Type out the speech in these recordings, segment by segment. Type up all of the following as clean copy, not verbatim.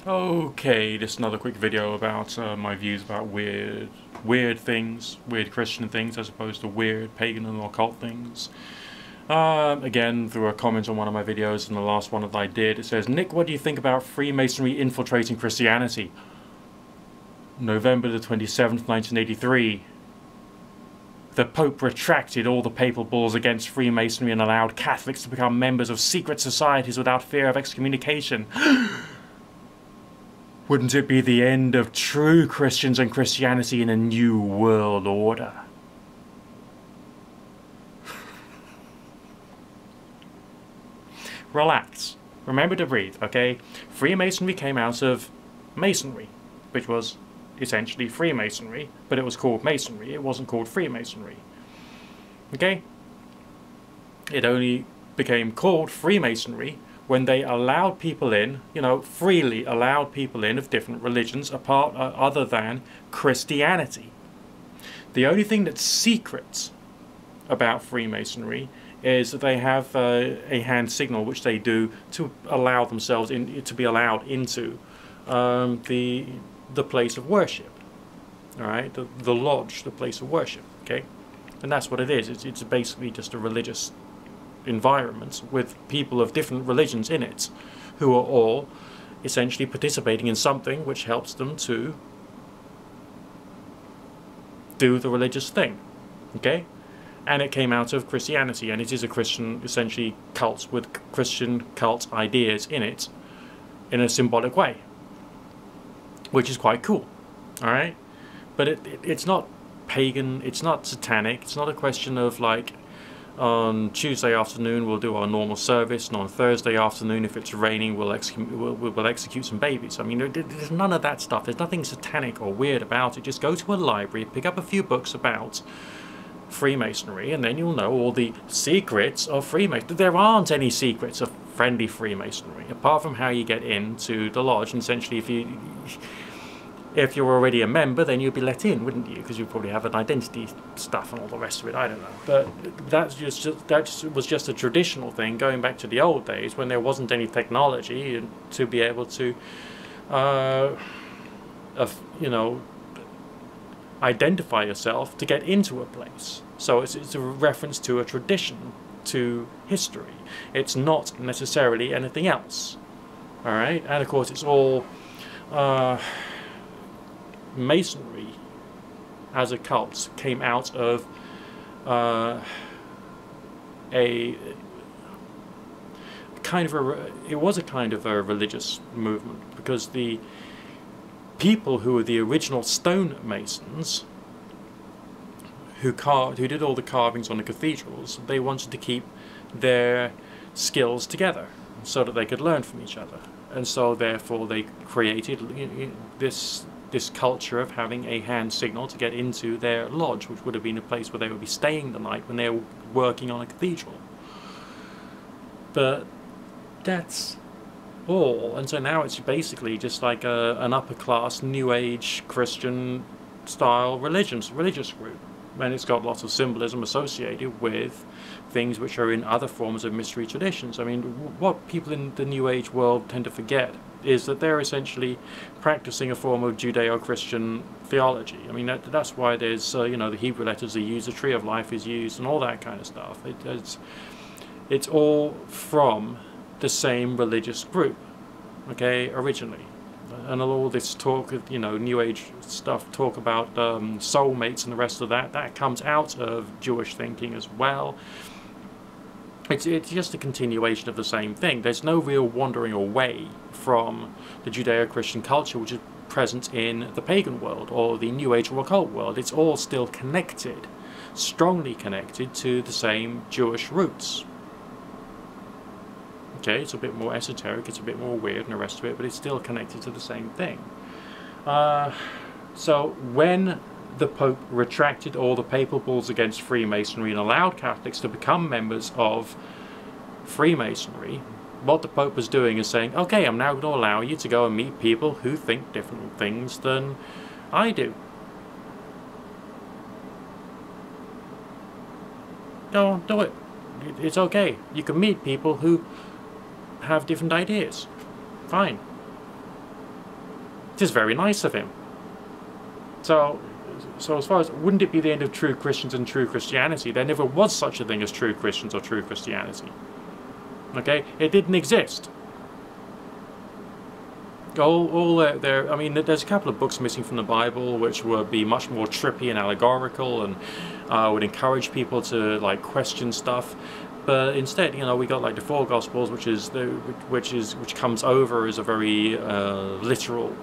Okay, just another quick video about my views about weird things, weird Christian things as opposed to weird pagan and occult things. Again, through a comment on one of my videos, and the last one that I did, it says, Nick, what do you think about Freemasonry infiltrating Christianity? November the 27th, 1983. The Pope retracted all the papal bulls against Freemasonry and allowed Catholics to become members of secret societies without fear of excommunication. Wouldn't it be the end of true Christians and Christianity in a new world order? Relax. Remember to breathe, okay? Freemasonry came out of Masonry, which was essentially Freemasonry, but it was called Masonry. It wasn't called Freemasonry. Okay? It only became called Freemasonry when they allowed people in, freely allowed people in of different religions other than Christianity. The only thing that's secret about Freemasonry is that they have a hand signal which they do to allow themselves to be allowed into the place of worship. All right, the lodge, the place of worship. Okay, and that's what it is. It's basically just a religious environment with people of different religions in it, who are all essentially participating in something which helps them to do the religious thing. Okay, and it came out of Christianity, and it is a Christian, essentially, cult with Christian cult ideas in it, in a symbolic way, which is quite cool. All right, but it's not pagan, it's not satanic, it's not a question of like, on Tuesday afternoon we'll do our normal service, and on Thursday afternoon, if it's raining, we'll execute some babies. I mean, there's none of that stuff. There's nothing satanic or weird about it. Just go to a library, pick up a few books about Freemasonry, and then you'll know all the secrets of Freemasonry. There aren't any secrets of friendly Freemasonry, apart from how you get into the lodge. And essentially, if you're already a member, then you'd be let in, wouldn't you? Because you probably have an identity stuff and all the rest of it. I don't know, but that was just a traditional thing going back to the old days when there wasn't any technology to be able to, identify yourself to get into a place. So it's a reference to a tradition, to history. It's not necessarily anything else. All right, and of course it's all. Masonry as a cult came out of it was a kind of a religious movement, because the people who were the original stonemasons who did all the carvings on the cathedrals, they wanted to keep their skills together so that they could learn from each other, and so therefore they created this culture of having a hand signal to get into their lodge, which would have been a place where they would be staying the night when they were working on a cathedral. But that's all, and so now it's basically just like an upper class New Age Christian style religious group, and it's got lots of symbolism associated with things which are in other forms of mystery traditions. I mean, what people in the New Age world tend to forget is that they're essentially practicing a form of Judeo-Christian theology. I mean, that's why there's, the Hebrew letters are used, the Tree of Life is used, and all that kind of stuff. It's all from the same religious group, okay, originally. And all this talk of, New Age stuff, talk about soulmates and the rest of that comes out of Jewish thinking as well. It's just a continuation of the same thing. There's no real wandering away from the Judeo-Christian culture which is present in the pagan world or the New Age or occult world. It's all still connected, strongly connected to the same Jewish roots. Okay, it's a bit more esoteric, it's a bit more weird and the rest of it, but it's still connected to the same thing. So when the Pope retracted all the papal bulls against Freemasonry and allowed Catholics to become members of Freemasonry, what the Pope was doing is saying, okay, I'm now going to allow you to go and meet people who think different things than I do. Go on, do it. It's okay. You can meet people who have different ideas. Fine. Just very nice of him. So as far as, wouldn't it be the end of true Christians and true Christianity? There never was such a thing as true Christians or true Christianity. Okay? It didn't exist. I mean, there's a couple of books missing from the Bible which would be much more trippy and allegorical and would encourage people to like question stuff. But instead, you know, we got like the four Gospels, which comes over as a very literal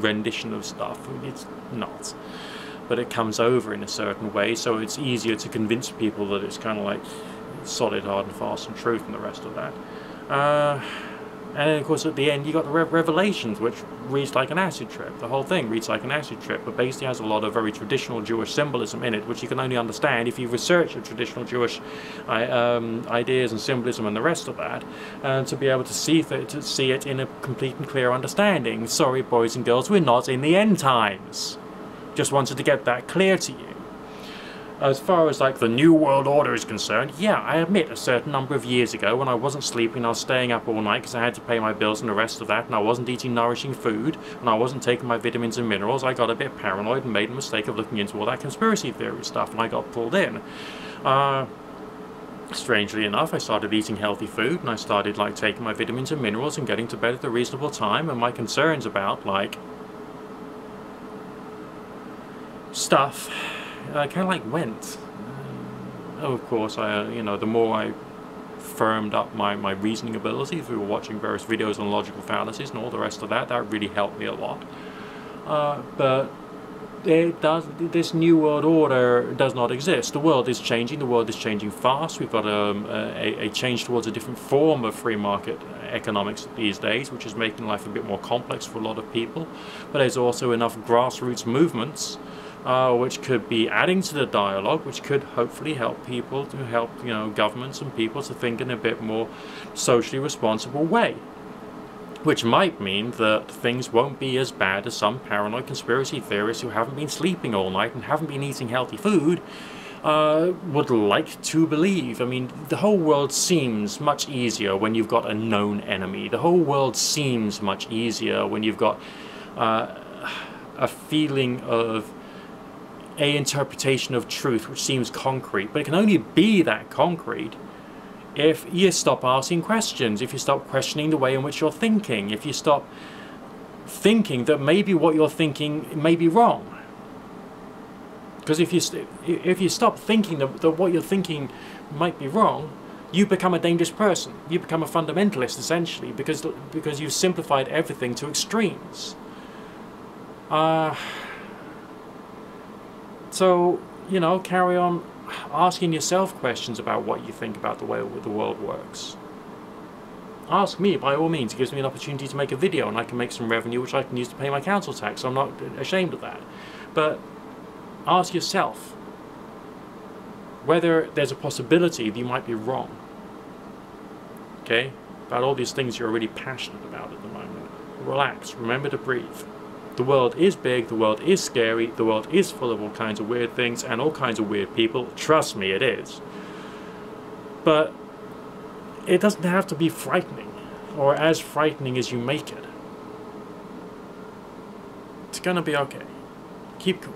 rendition of stuff. It's not, but it comes over in a certain way, so it's easier to convince people that it's kind of like solid, hard and fast and truth and the rest of that. And then, of course, at the end you got the Revelations, which reads like an acid trip. The whole thing reads like an acid trip, but basically has a lot of very traditional Jewish symbolism in it, which you can only understand if you research the traditional Jewish ideas and symbolism and the rest of that, to be able to see it in a complete and clear understanding. Sorry, boys and girls, we're not in the end times. Just wanted to get that clear to you. As far as like the New World Order is concerned, yeah, I admit a certain number of years ago when I wasn't sleeping, I was staying up all night because I had to pay my bills and the rest of that, and I wasn't eating nourishing food, and I wasn't taking my vitamins and minerals, I got a bit paranoid and made the mistake of looking into all that conspiracy theory stuff, and I got pulled in. Strangely enough, I started eating healthy food, and I started like taking my vitamins and minerals and getting to bed at a reasonable time, and my concerns about like stuff kind of like went. Of course, you know, the more I firmed up my reasoning ability through watching various videos on logical fallacies and all the rest of that, that really helped me a lot. But this New World Order does not exist. The world is changing. The world is changing fast. We've got a change towards a different form of free market economics these days, which is making life a bit more complex for a lot of people. But there's also enough grassroots movements which could be adding to the dialogue, which could hopefully help people, to help, you know, governments and people to think in a bit more socially responsible way. Which might mean that things won't be as bad as some paranoid conspiracy theorists who haven't been sleeping all night and haven't been eating healthy food would like to believe. I mean, the whole world seems much easier when you've got a known enemy. The whole world seems much easier when you've got a feeling of a interpretation of truth which seems concrete, but it can only be that concrete if you stop asking questions, if you stop questioning the way in which you're thinking, if you stop thinking that maybe what you're thinking may be wrong. Because if you stop thinking that what you're thinking might be wrong, you become a dangerous person. You become a fundamentalist, essentially, because you've simplified everything to extremes. So, you know, carry on asking yourself questions about what you think about the way the world works. Ask me, by all means. It gives me an opportunity to make a video, and I can make some revenue which I can use to pay my council tax. I'm not ashamed of that. But ask yourself whether there's a possibility that you might be wrong. Okay? About all these things you're really passionate about at the moment. Relax. Remember to breathe. The world is big, the world is scary, the world is full of all kinds of weird things and all kinds of weird people. Trust me, it is. But it doesn't have to be frightening, or as frightening as you make it. It's gonna be okay. Keep cool.